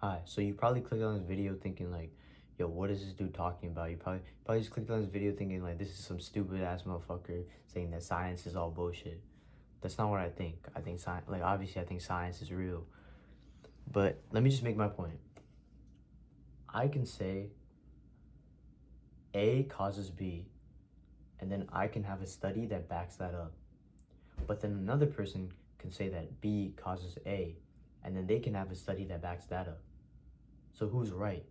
Hi, so you probably clicked on this video thinking like, yo, what is this dude talking about? You probably just clicked on this video thinking like this is some stupid ass motherfucker saying that science is all bullshit. That's not what I think. I think science, like obviously I think science is real. But let me just make my point. I can say A causes B, and then I can have a study that backs that up. But then another person can say that B causes A, and then they can have a study that backs that up. So who's right?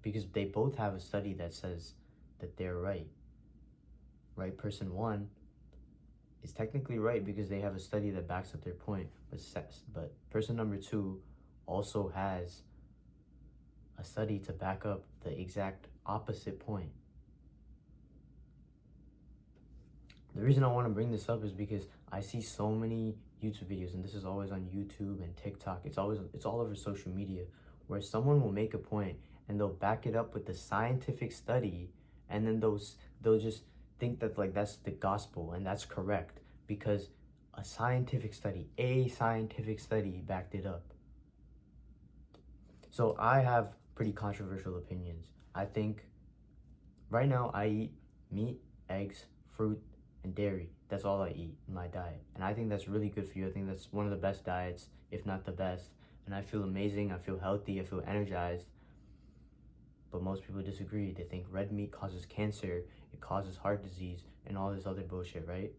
Because they both have a study that says that they're right. Right? Person one is technically right because they have a study that backs up their point, but person number two also has a study to back up the exact opposite point. The reason I want to bring this up is because I see so many YouTube videos, and this is always on YouTube and TikTok. It's all over social media, where someone will make a point and they'll back it up with the scientific study, and then they'll just think that like that's the gospel and that's correct because a scientific study backed it up. So I have pretty controversial opinions. I think right now I eat meat, eggs, fruit, and dairy. That's all I eat in my diet. And I think that's really good for you. I think that's one of the best diets, if not the best. And I feel amazing. I feel healthy. I feel energized. But most people disagree. They think red meat causes cancer, it causes heart disease, and all this other bullshit, right?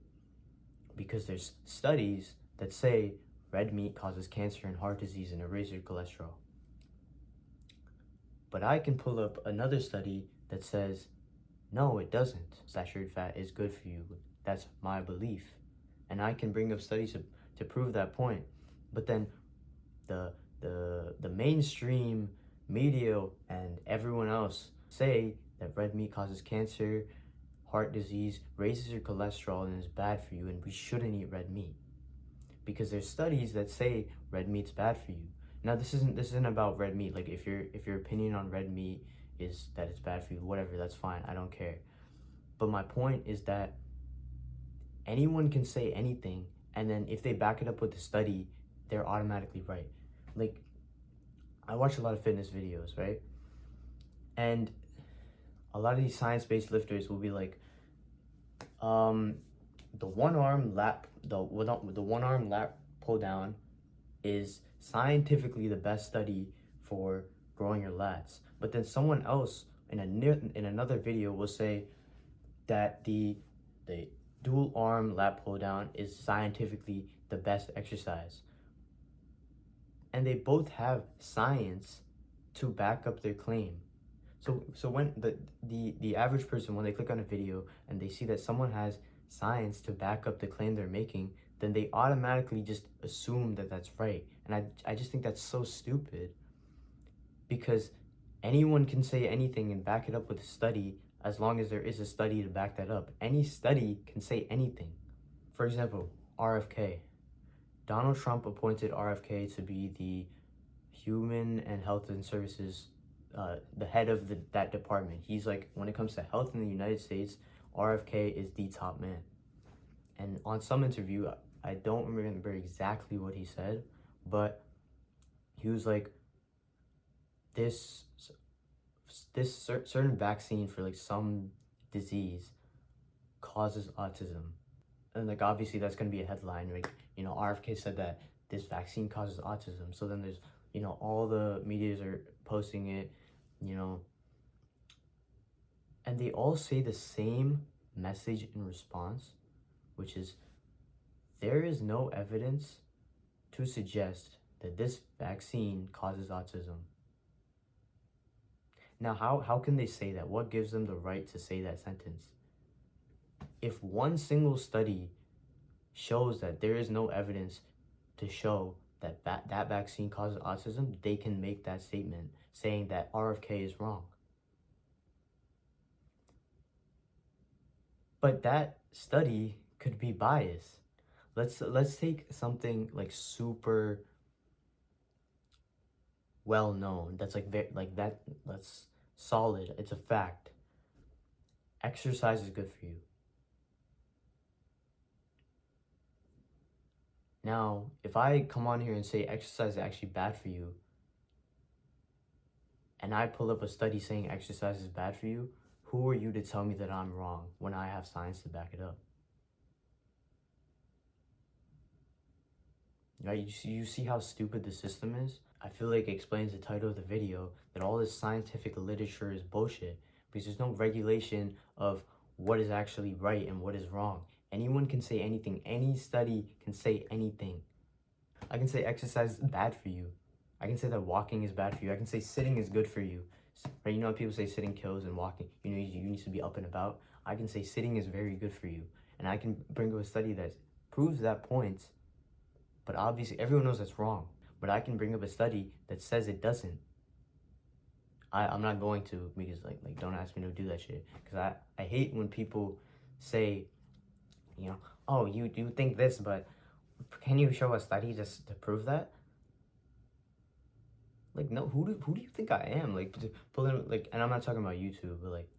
Because there's studies that say red meat causes cancer and heart disease and it raises your cholesterol. But I can pull up another study that says no, it doesn't. Saturated fat is good for you. That's my belief. And I can bring up studies to prove that point. But then the mainstream media and everyone else say that red meat causes cancer, heart disease, raises your cholesterol, and is bad for you, and we shouldn't eat red meat. Because there's studies that say red meat's bad for you. Now this isn't about red meat. Like if your opinion on red meat is that it's bad for you, whatever, that's fine. I don't care. But my point is that anyone can say anything, and then if they back it up with a study, they're automatically right. Like, I watch a lot of fitness videos, right? And a lot of these science-based lifters will be like, the one arm lat pull down is scientifically the best study for growing your lats. But then someone else in another video will say that the dual arm lat pull down is scientifically the best exercise. And they both have science to back up their claim. So when the average person, when they click on a video and they see that someone has science to back up the claim they're making, then they automatically just assume that that's right. And I just think that's so stupid because anyone can say anything and back it up with a study as long as there is a study to back that up. Any study can say anything. For example, RFK. Donald Trump appointed RFK to be the Human and Health and Services, the head of that department. He's like, when it comes to health in the United States, RFK is the top man. And on some interview, I don't remember exactly what he said, but he was like, this certain vaccine for like some disease causes autism. And like obviously that's going to be a headline, like, RFK said that this vaccine causes autism. So then there's, all the medias are posting it, you know, and they all say the same message in response, which is there is no evidence to suggest that this vaccine causes autism. Now, how can they say that? What gives them the right to say that sentence? If one single study shows that there is no evidence to show that vaccine causes autism, they can make that statement saying that RFK is wrong. But that study could be biased. Let's take something like super well known. That's like that. That's solid. It's a fact. Exercise is good for you. Now, if I come on here and say exercise is actually bad for you, and I pull up a study saying exercise is bad for you, who are you to tell me that I'm wrong when I have science to back it up? Right? You see how stupid the system is? I feel like it explains the title of the video that all this scientific literature is bullshit because there's no regulation of what is actually right and what is wrong. Anyone can say anything. Any study can say anything. I can say exercise is bad for you. I can say that walking is bad for you. I can say sitting is good for you. Right? You know how people say sitting kills and walking, you need to be up and about. I can say sitting is very good for you. And I can bring up a study that proves that point, but obviously everyone knows that's wrong. But I can bring up a study that says it doesn't. I'm not going to, because like don't ask me to do that shit. Because I hate when people say, oh, you do think this, but can you show a study just to prove that? Like, no, who do you think I am? Like, and I'm not talking about YouTube, but like,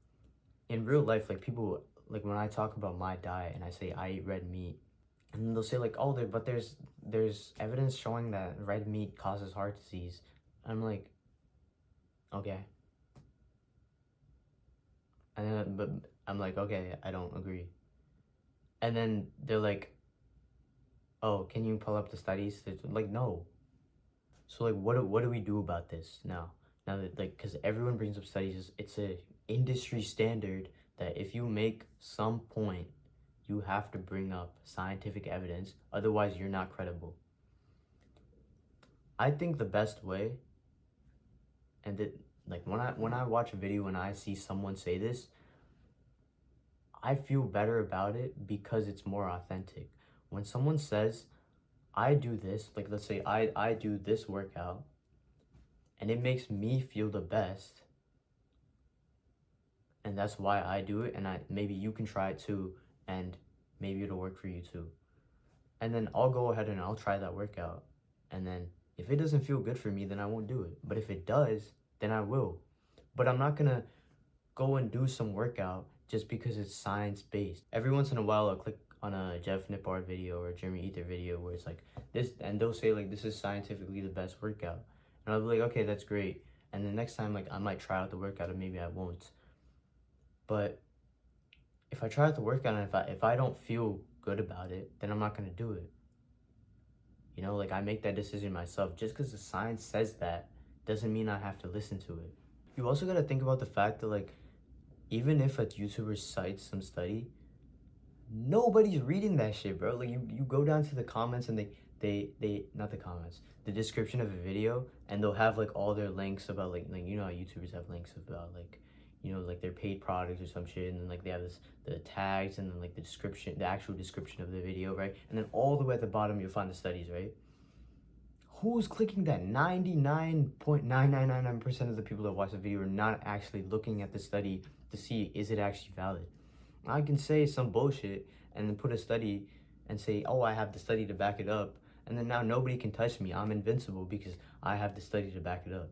in real life, like people, like when I talk about my diet and I say I eat red meat, and they'll say like, oh, but there's evidence showing that red meat causes heart disease. I'm like, okay. And then, but I'm like, okay, I don't agree. And then they're like, oh, can you pull up the studies? Like, no. So like, what do we do about this now? Now that like, because everyone brings up studies, it's a industry standard that if you make some point, you have to bring up scientific evidence. Otherwise, you're not credible. I think the best way, and that like when I watch a video and I see someone say this, I feel better about it because it's more authentic. When someone says, I do this, like let's say I do this workout and it makes me feel the best, and that's why I do it, and maybe you can try it too, and maybe it'll work for you too. And then I'll go ahead and I'll try that workout. And then if it doesn't feel good for me, then I won't do it. But if it does, then I will. But I'm not gonna go and do some workout just because it's science-based. Every once in a while, I'll click on a Jeff Nippard video or a Jeremy Ether video where it's like this, and they'll say like, this is scientifically the best workout. And I'll be like, okay, that's great. And the next time, like I might try out the workout or maybe I won't. But if I try out the workout and if I don't feel good about it, then I'm not gonna do it. Like I make that decision myself. Just because the science says that doesn't mean I have to listen to it. You also gotta think about the fact that like, even if a YouTuber cites some study, nobody's reading that shit, bro. Like you go down to the comments and they not the comments, the description of a video, and they'll have like all their links about like how YouTubers have links about like like their paid products or some shit, and then like they have the tags and then like the actual description of the video, right? And then all the way at the bottom you'll find the studies, right? Who's clicking that? 99.9999% of the people that watch the video are not actually looking at the study to see, is it actually valid? I can say some bullshit and then put a study and say, oh, I have the study to back it up. And then now nobody can touch me. I'm invincible because I have the study to back it up.